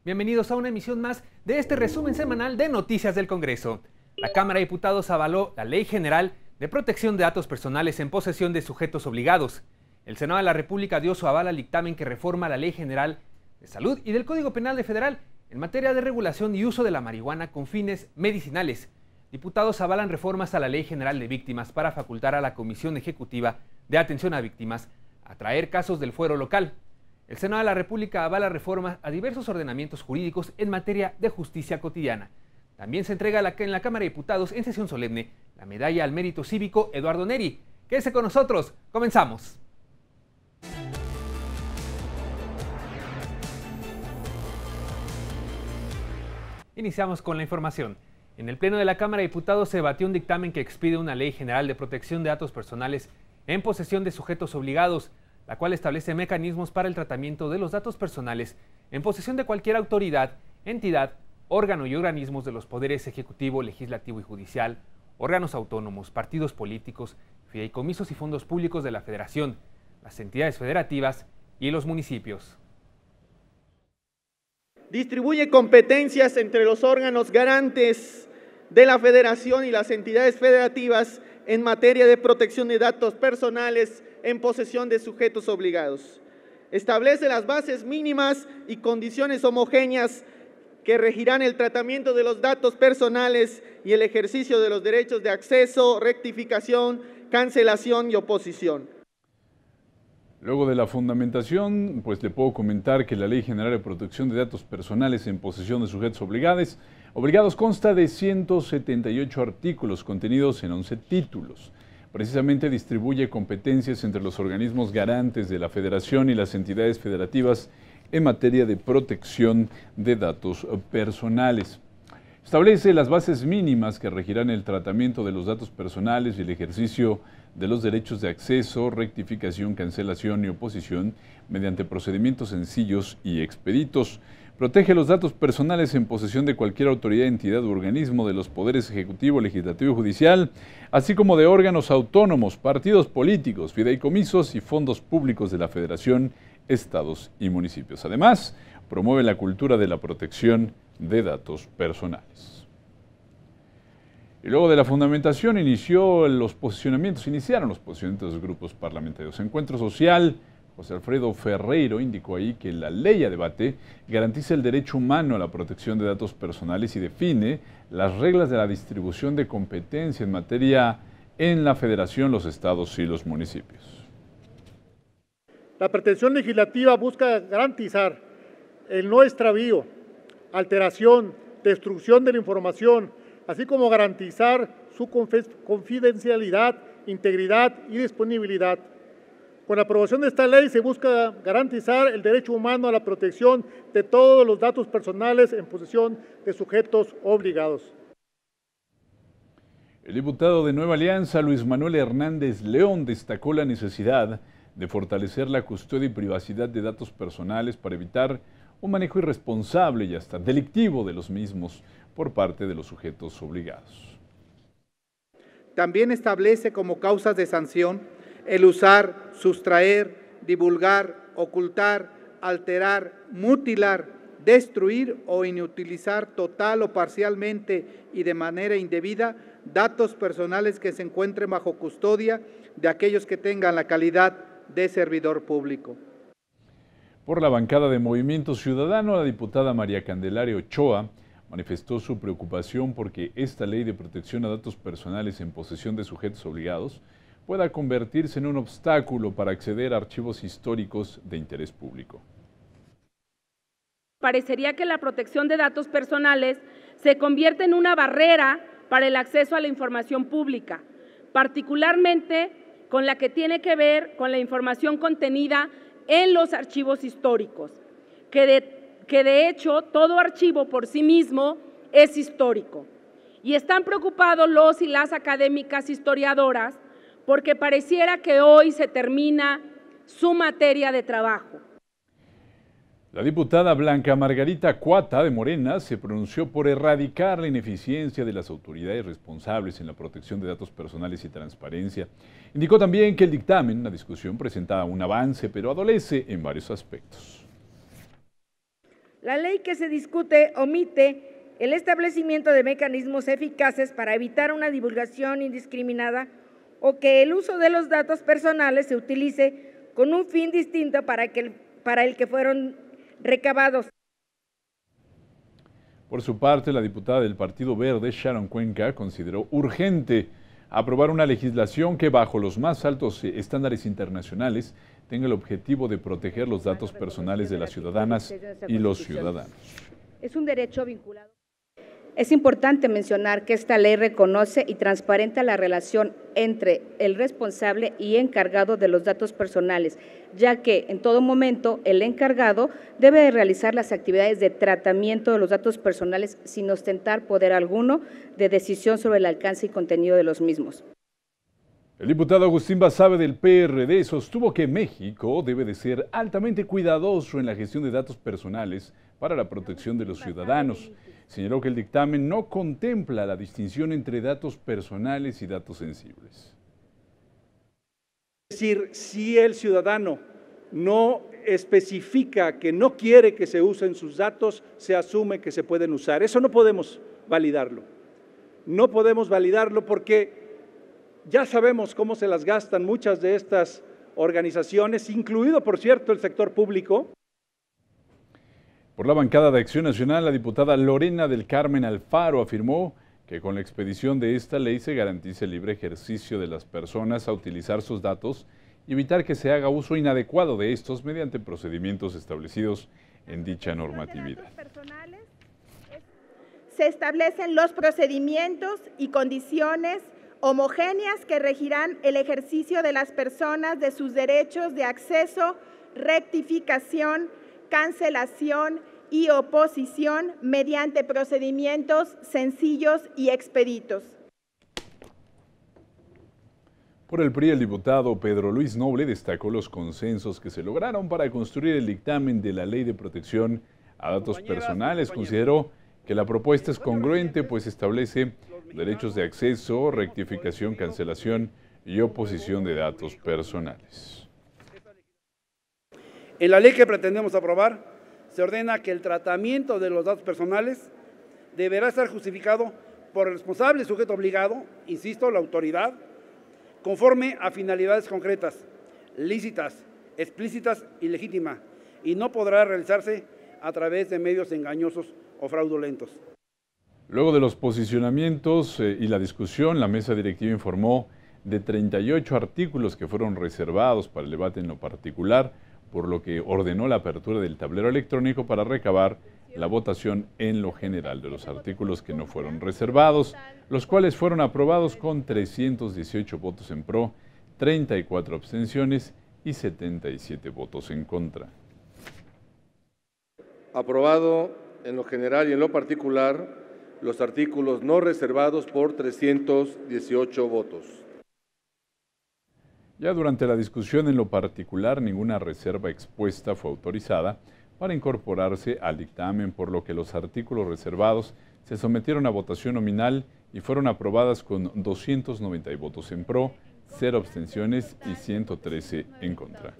Bienvenidos a una emisión más de este resumen semanal de Noticias del Congreso. La Cámara de Diputados avaló la Ley General de Protección de Datos Personales en posesión de sujetos obligados. El Senado de la República dio su aval al dictamen que reforma la Ley General de Salud y del Código Penal Federal en materia de regulación y uso de la marihuana con fines medicinales. Diputados avalan reformas a la Ley General de Víctimas para facultar a la Comisión Ejecutiva de Atención a Víctimas a traer casos del fuero local. El Senado de la República avala reformas a diversos ordenamientos jurídicos en materia de justicia cotidiana. También se entrega en la Cámara de Diputados, en sesión solemne, la medalla al mérito cívico Eduardo Neri. Quédese con nosotros, comenzamos. Iniciamos con la información. En el Pleno de la Cámara de Diputados se debatió un dictamen que expide una Ley General de Protección de Datos Personales en posesión de sujetos obligados, la cual establece mecanismos para el tratamiento de los datos personales en posesión de cualquier autoridad, entidad, órgano y organismos de los poderes ejecutivo, legislativo y judicial, órganos autónomos, partidos políticos, fideicomisos y fondos públicos de la Federación, las entidades federativas y los municipios. Distribuye competencias entre los órganos garantes de la Federación y las entidades federativas en materia de protección de datos personales en posesión de sujetos obligados. Establece las bases mínimas y condiciones homogéneas que regirán el tratamiento de los datos personales y el ejercicio de los derechos de acceso, rectificación, cancelación y oposición. Luego de la fundamentación, pues le puedo comentar que la Ley General de Protección de Datos Personales en posesión de sujetos obligados consta de 178 artículos contenidos en 11 títulos. Precisamente distribuye competencias entre los organismos garantes de la Federación y las entidades federativas en materia de protección de datos personales. Establece las bases mínimas que regirán el tratamiento de los datos personales y el ejercicio de los derechos de acceso, rectificación, cancelación y oposición mediante procedimientos sencillos y expeditos. Protege los datos personales en posesión de cualquier autoridad, entidad u organismo de los poderes ejecutivo, legislativo y judicial, así como de órganos autónomos, partidos políticos, fideicomisos y fondos públicos de la Federación, estados y municipios. Además, promueve la cultura de la protección de datos personales. Y luego de la fundamentación iniciaron los posicionamientos de los grupos parlamentarios. Encuentro Social, José Alfredo Ferreiro indicó ahí que la ley a debate garantiza el derecho humano a la protección de datos personales y define las reglas de la distribución de competencia en materia en la Federación, los estados y los municipios. La pretensión legislativa busca garantizar el no extravío, alteración, destrucción de la información, así como garantizar su confidencialidad, integridad y disponibilidad. Con la aprobación de esta ley se busca garantizar el derecho humano a la protección de todos los datos personales en posesión de sujetos obligados. El diputado de Nueva Alianza, Luis Manuel Hernández León, destacó la necesidad de fortalecer la custodia y privacidad de datos personales para evitar un manejo irresponsable y hasta delictivo de los mismos por parte de los sujetos obligados. También establece como causas de sanción el usar, sustraer, divulgar, ocultar, alterar, mutilar, destruir o inutilizar total o parcialmente y de manera indebida datos personales que se encuentren bajo custodia de aquellos que tengan la calidad de servidor público. Por la bancada de Movimiento Ciudadano, la diputada María Candelaria Ochoa manifestó su preocupación porque esta ley de protección a datos personales en posesión de sujetos obligados pueda convertirse en un obstáculo para acceder a archivos históricos de interés público. Parecería que la protección de datos personales se convierte en una barrera para el acceso a la información pública, particularmente con la que tiene que ver con la información contenida en los archivos históricos, que de hecho todo archivo por sí mismo es histórico. Y están preocupados los y las académicas historiadoras porque pareciera que hoy se termina su materia de trabajo. La diputada Blanca Margarita Cuata de Morena se pronunció por erradicar la ineficiencia de las autoridades responsables en la protección de datos personales y transparencia. Indicó también que el dictamen, la discusión, presenta un avance, pero adolece en varios aspectos. La ley que se discute omite el establecimiento de mecanismos eficaces para evitar una divulgación indiscriminada o que el uso de los datos personales se utilice con un fin distinto para el que fueron recabados. Por su parte, la diputada del Partido Verde, Sharon Cuenca, consideró urgente aprobar una legislación que, bajo los más altos estándares internacionales, tenga el objetivo de proteger los datos personales de las ciudadanas y los ciudadanos. Es un derecho vinculado. Es importante mencionar que esta ley reconoce y transparenta la relación entre el responsable y encargado de los datos personales, ya que en todo momento el encargado debe de realizar las actividades de tratamiento de los datos personales sin ostentar poder alguno de decisión sobre el alcance y contenido de los mismos. El diputado Agustín Basabe del PRD sostuvo que México debe de ser altamente cuidadoso en la gestión de datos personales para la protección de los ciudadanos. Señaló que el dictamen no contempla la distinción entre datos personales y datos sensibles. Es decir, si el ciudadano no especifica que no quiere que se usen sus datos, se asume que se pueden usar. Eso no podemos validarlo. No podemos validarlo porque ya sabemos cómo se las gastan muchas de estas organizaciones, incluido, por cierto, el sector público. Por la bancada de Acción Nacional, la diputada Lorena del Carmen Alfaro afirmó que con la expedición de esta ley se garantiza el libre ejercicio de las personas a utilizar sus datos y evitar que se haga uso inadecuado de estos mediante procedimientos establecidos en dicha normatividad. Se establecen los procedimientos y condiciones homogéneas que regirán el ejercicio de las personas de sus derechos de acceso, rectificación, cancelación y oposición mediante procedimientos sencillos y expeditos. Por el PRI, el diputado Pedro Luis Noble destacó los consensos que se lograron para construir el dictamen de la Ley de Protección a Datos Personales. Consideró que la propuesta es congruente, pues establece derechos de acceso, rectificación, cancelación y oposición de datos personales. En la ley que pretendemos aprobar, se ordena que el tratamiento de los datos personales deberá estar justificado por el responsable sujeto obligado, insisto, la autoridad, conforme a finalidades concretas, lícitas, explícitas y legítimas, y no podrá realizarse a través de medios engañosos o fraudulentos. Luego de los posicionamientos y la discusión, la mesa directiva informó de 38 artículos que fueron reservados para el debate en lo particular, por lo que ordenó la apertura del tablero electrónico para recabar la votación en lo general de los artículos que no fueron reservados, los cuales fueron aprobados con 318 votos en pro, 34 abstenciones y 77 votos en contra. Aprobado en lo general y en lo particular los artículos no reservados por 318 votos. Ya durante la discusión en lo particular, ninguna reserva expuesta fue autorizada para incorporarse al dictamen, por lo que los artículos reservados se sometieron a votación nominal y fueron aprobadas con 290 votos en pro, 0 abstenciones y 113 en contra.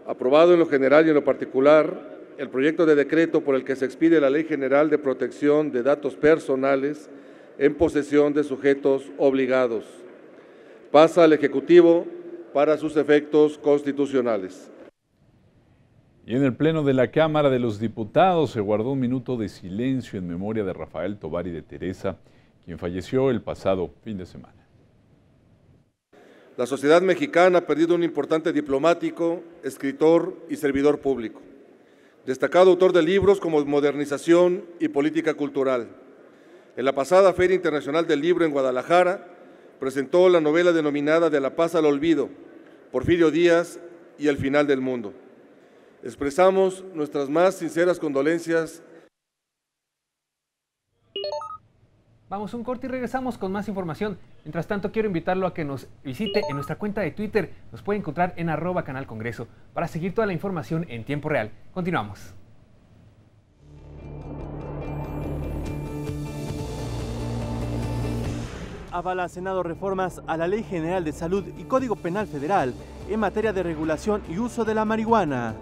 Aprobado en lo general y en lo particular el proyecto de decreto por el que se expide la Ley General de Protección de Datos Personales en posesión de sujetos obligados. Pasa al Ejecutivo para sus efectos constitucionales. Y en el Pleno de la Cámara de los Diputados se guardó un minuto de silencio en memoria de Rafael Tovar y de Teresa, quien falleció el pasado fin de semana. La sociedad mexicana ha perdido un importante diplomático, escritor y servidor público. Destacado autor de libros como Modernización y Política Cultural. En la pasada Feria Internacional del Libro en Guadalajara, presentó la novela denominada De la paz al olvido, Porfirio Díaz y el final del mundo. Expresamos nuestras más sinceras condolencias. Vamos a un corte y regresamos con más información. Mientras tanto, quiero invitarlo a que nos visite en nuestra cuenta de Twitter. Nos puede encontrar en @canalcongreso para seguir toda la información en tiempo real. Continuamos. Avala Senado reformas a la Ley General de Salud y Código Penal Federal en materia de regulación y uso de la marihuana.